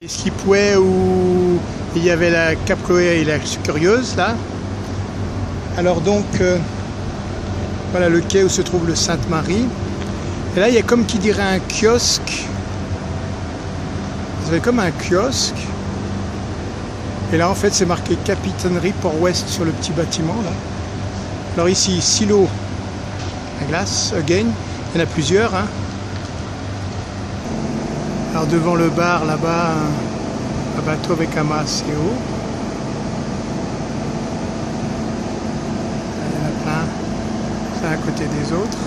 Skipway où il y avait la Cap Chloé et la Curieuse là. Alors donc voilà le quai où se trouve le Sainte-Marie. Et là il y a comme qui dirait un kiosque. Vous avez comme un kiosque. Et là en fait c'est marqué Capitainerie Port-Ouest sur le petit bâtiment là. Alors ici silo à glace, again, il y en a plusieurs hein. Alors devant le bar là-bas, un bateau avec un mât assez haut. Il y en a plein, c'est à côté des autres.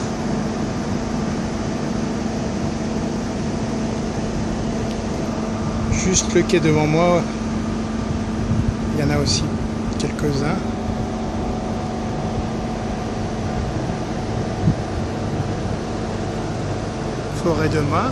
Juste le quai devant moi, il y en a aussi quelques-uns. Forêt de mât.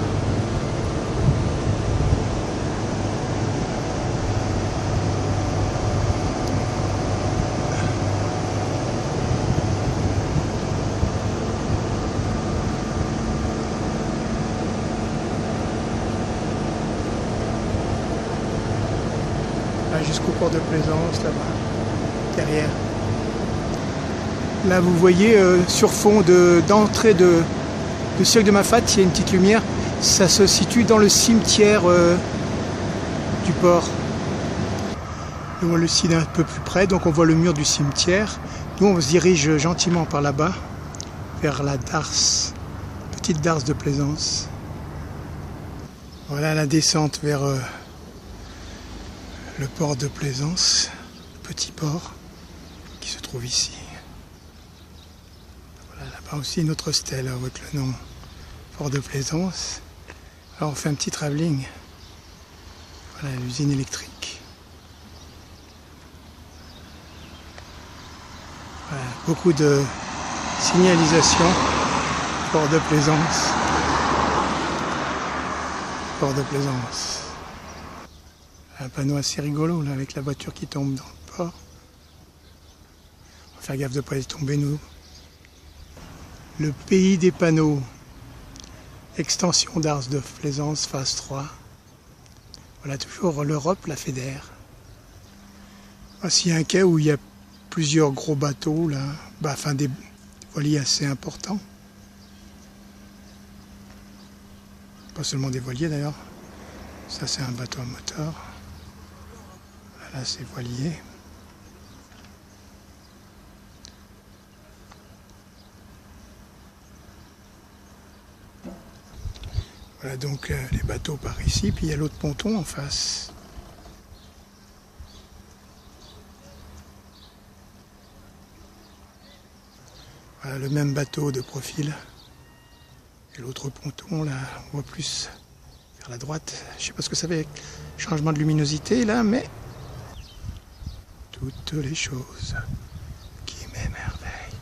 Jusqu'au port de Plaisance là-bas, derrière. Là vous voyez sur fond d'entrée de Cirque de Mafate, il y a une petite lumière, ça se situe dans le cimetière du port. On voit le site un peu plus près, donc on voit le mur du cimetière. Nous on se dirige gentiment par là-bas, vers la darse, petite darse de Plaisance. Voilà la descente vers le port de Plaisance, petit port qui se trouve ici. Voilà, là-bas aussi une autre stèle avec le nom port de Plaisance. Alors on fait un petit travelling. Voilà l'usine électrique. Voilà, beaucoup de signalisation. Port de Plaisance. Port de Plaisance. Un panneau assez rigolo là avec la voiture qui tombe dans le port. On va faire gaffe de ne pas y tomber nous. Le pays des panneaux. Extension d'Ars de Plaisance, phase 3. Voilà toujours l'Europe, la fédère. Voici un quai où il y a plusieurs gros bateaux là. Enfin des voiliers assez importants. Pas seulement des voiliers d'ailleurs. Ça c'est un bateau à moteur. Là c'est voilier. Voilà donc les bateaux par ici, puis il y a l'autre ponton en face. Voilà le même bateau de profil. Et l'autre ponton là, on voit plus vers la droite. Je ne sais pas ce que ça fait, changement de luminosité là, mais toutes les choses qui m'émerveillent.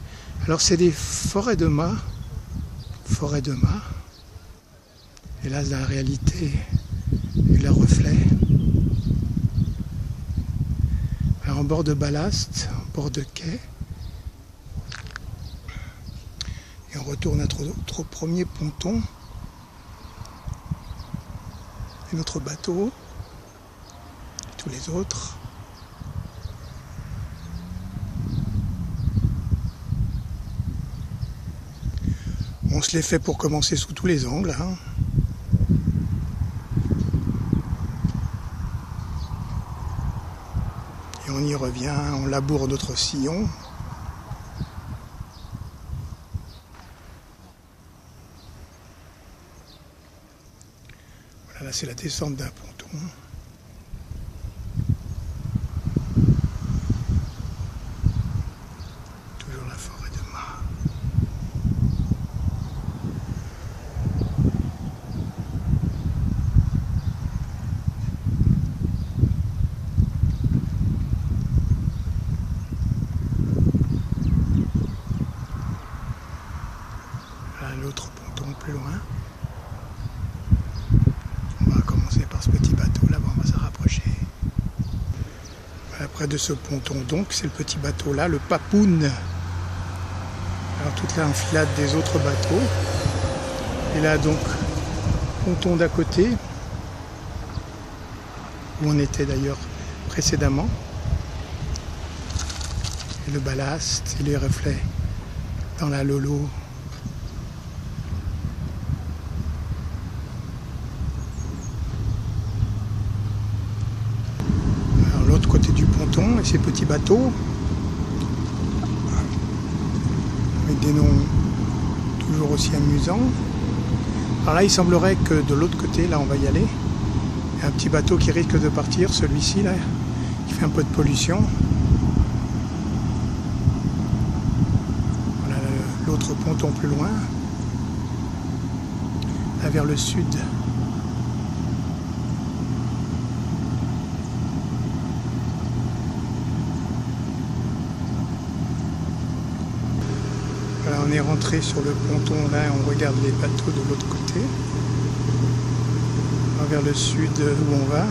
Alors c'est des forêts de mât. Forêts de mât. Et là la réalité et le reflet. Alors en bord de ballast, en bord de quai. Et on retourne à notre premier ponton. Et notre bateau. Et tous les autres. On se les fait pour commencer sous tous les angles. Hein. Et on y revient, on laboure notre sillon. Voilà, là c'est la descente d'un ponton. Toujours la forêt de mât. L'autre ponton plus loin. On va commencer par ce petit bateau là-bas, on va se rapprocher. Voilà, près de ce ponton donc, c'est le petit bateau là, le Papoun. Alors toute l'enfilade des autres bateaux. Et là donc, ponton d'à côté. où on était d'ailleurs précédemment. Et le ballast et les reflets dans la Lolo. Alors l'autre côté du ponton et ces petits bateaux avec des noms toujours aussi amusants. Alors là il semblerait que de l'autre côté, là on va y aller, il y a un petit bateau qui risque de partir, celui-ci là, qui fait un peu de pollution. L'autre ponton plus loin, là vers le sud. Voilà, on est rentré sur le ponton là, on regarde les bateaux de l'autre côté. Vers le sud où on va.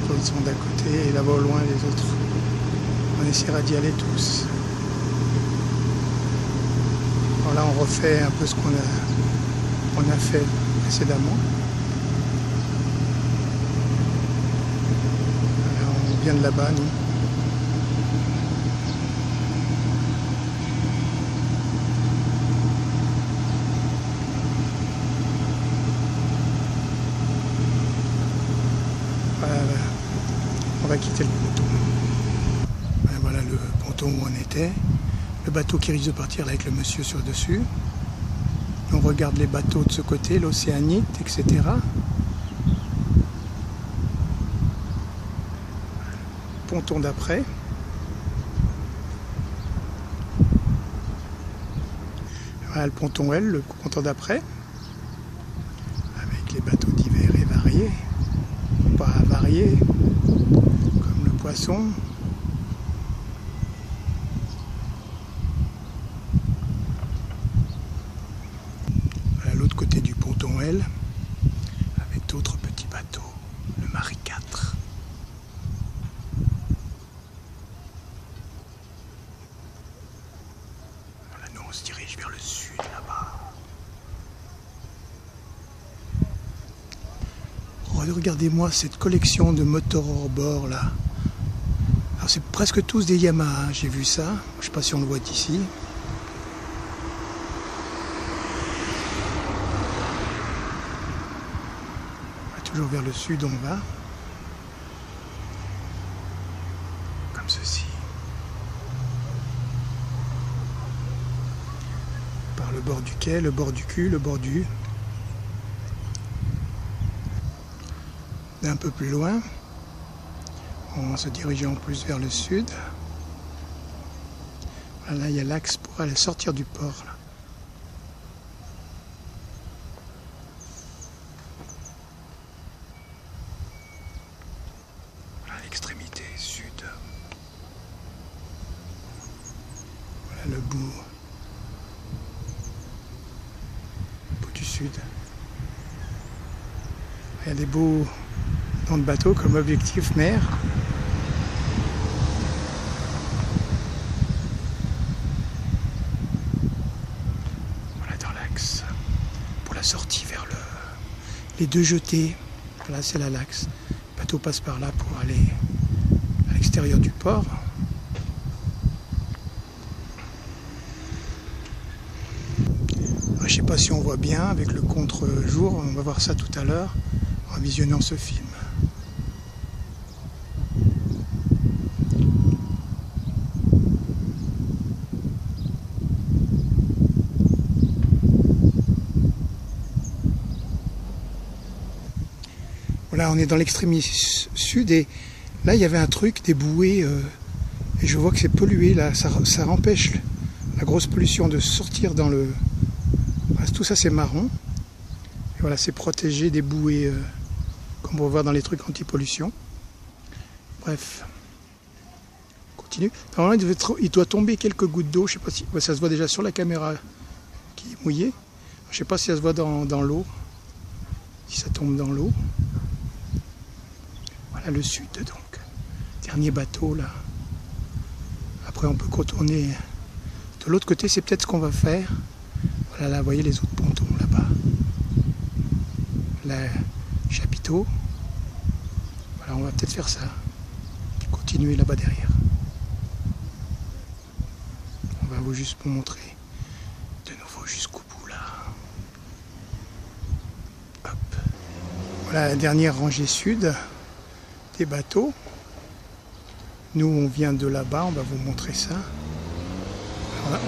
Les autres sont d'à côté et là-bas au loin les autres. On essaiera d'y aller tous. Alors là on refait un peu ce qu'on a fait précédemment. Alors, on vient de là-bas nous. Voilà, on va quitter le ponton. Voilà le ponton où on était, le bateau qui risque de partir là avec le monsieur sur le dessus. On regarde les bateaux de ce côté, l'Océanite, etc. Ponton d'après. Voilà le ponton L, le ponton d'après, avec les bateaux divers et variés, pas variés, comme le poisson. Côté du ponton L, avec d'autres petits bateaux, le Marie IV. Voilà, nous on se dirige vers le sud là-bas. Regardez-moi cette collection de moteurs hors bord là. Alors c'est presque tous des Yamaha, j'ai vu ça, je ne sais pas si on le voit d'ici. Toujours vers le sud on va, comme ceci, par le bord du quai, le bord du cul, le bord du U. Un peu plus loin, on se dirigeant plus vers le sud. Là il y a l'axe pour aller sortir du port. Là. Extrémité sud. Voilà le bout du sud. Il y a des beaux noms de bateaux comme Objectif Mer. Voilà dans l'axe pour la sortie vers les deux jetées. Là c'est l'axe. Le bateau passe par là pour aller à l'extérieur du port. Je ne sais pas si on voit bien avec le contre-jour, on va voir ça tout à l'heure en visionnant ce film. Voilà, on est dans l'extrémité sud et là il y avait un truc, des bouées, et je vois que c'est pollué là, ça empêche la grosse pollution de sortir dans le... Voilà, tout ça c'est marron. Et voilà, c'est protégé des bouées, comme on va voir dans les trucs anti-pollution. Bref, on continue. Normalement il doit tomber quelques gouttes d'eau, je sais pas si... ça se voit déjà sur la caméra qui est mouillée. Je sais pas si ça se voit dans l'eau, si ça tombe dans l'eau. Voilà le sud donc, dernier bateau là. Après on peut contourner de l'autre côté, c'est peut-être ce qu'on va faire. Voilà là, vous voyez les autres pontons là-bas. Là, chapiteau. Voilà, on va peut-être faire ça. Continuer là-bas derrière. On va juste vous montrer de nouveau jusqu'au bout là. Hop. Voilà la dernière rangée sud des bateaux. Nous on vient de là-bas, on va vous montrer ça.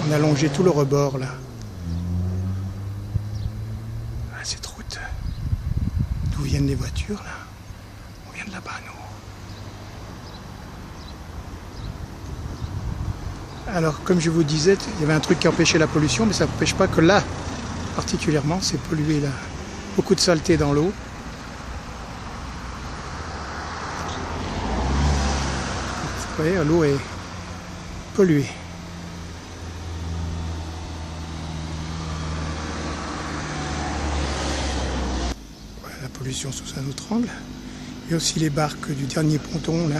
On a longé tout le rebord là. Ah, cette route. D'où viennent les voitures là? On vient de là-bas nous. Alors comme je vous disais, il y avait un truc qui empêchait la pollution, mais ça n'empêche pas que là, particulièrement, c'est pollué là. Beaucoup de saleté dans l'eau. Vous voyez, l'eau est polluée. Voilà la pollution sous un autre angle. Il y a aussi les barques du dernier ponton là.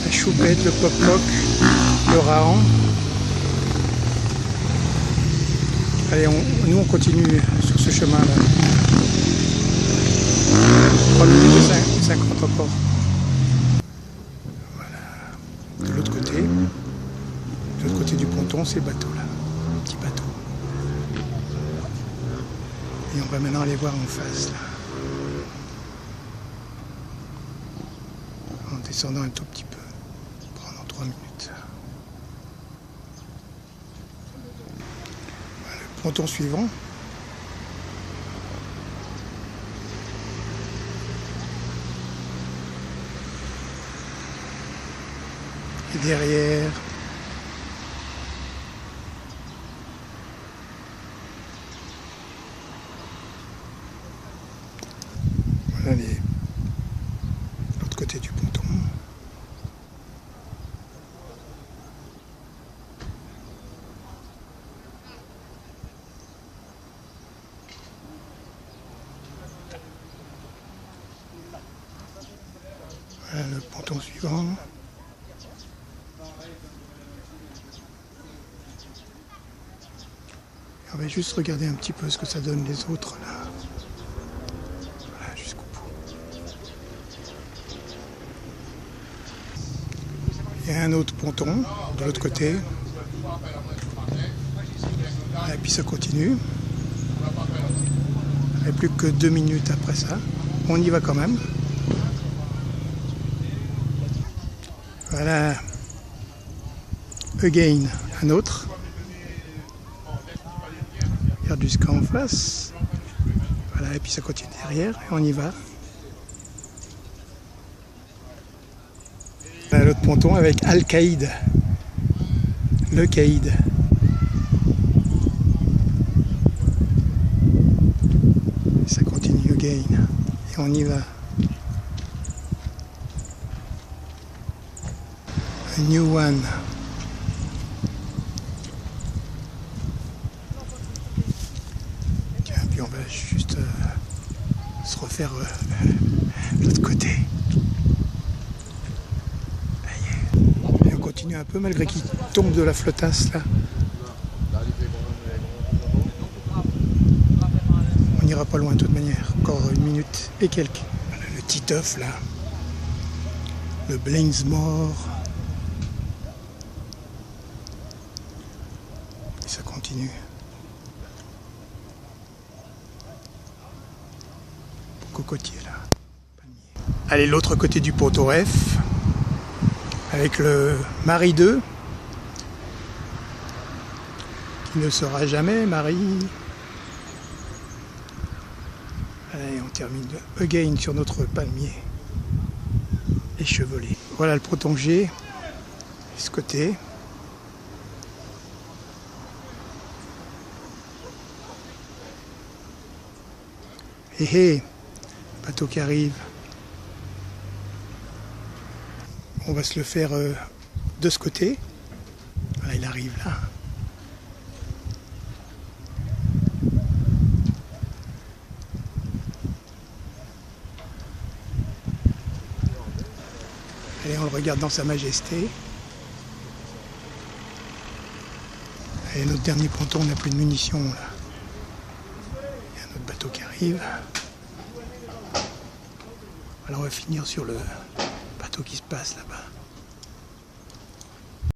La choupette, le pop-coq, le raon. Allez, nous on continue sur ce chemin-là. 3 minutes et 50 encore. Voilà. De l'autre côté du ponton, c'est le bateau là. Petit bateau. Et on va maintenant aller voir en face là. En descendant un tout petit peu. Pendant 3 minutes. Voilà, le ponton suivant. Et derrière, voilà l'autre côté du ponton. Voilà le ponton suivant. On va juste regarder un petit peu ce que ça donne les autres là. Voilà, jusqu'au bout. Il y a un autre ponton de l'autre côté. Et puis ça continue. Il n'y a plus que 2 minutes après ça. On y va quand même. Voilà. Again, un autre. Regarde jusqu'en face. Voilà, et puis ça continue derrière, et on y va. L'autre ponton avec Al-Qaïd. Le Caïd. Ça continue again. Et on y va. A new one. Tiens, puis on va juste se refaire de l'autre côté. Et on continue un peu malgré qu'il tombe de la flottasse là. On n'ira pas loin de toute manière. Encore 1 minute et quelques. Voilà, le Titeuf là. Le Blainsmore. Et ça continue. Cocotier là. Allez, l'autre côté du ponton F. Avec le Marie 2. Qui ne sera jamais Marie. Allez, on termine again sur notre palmier échevelé. Voilà le ponton G, de ce côté. Hé, bateau qui arrive. On va se le faire de ce côté. Voilà, il arrive là. Allez, on le regarde dans sa majesté. Et notre dernier ponton, on n'a plus de munitions là. Notre bateau qui arrive. Voilà, on va finir sur le bateau qui se passe là-bas.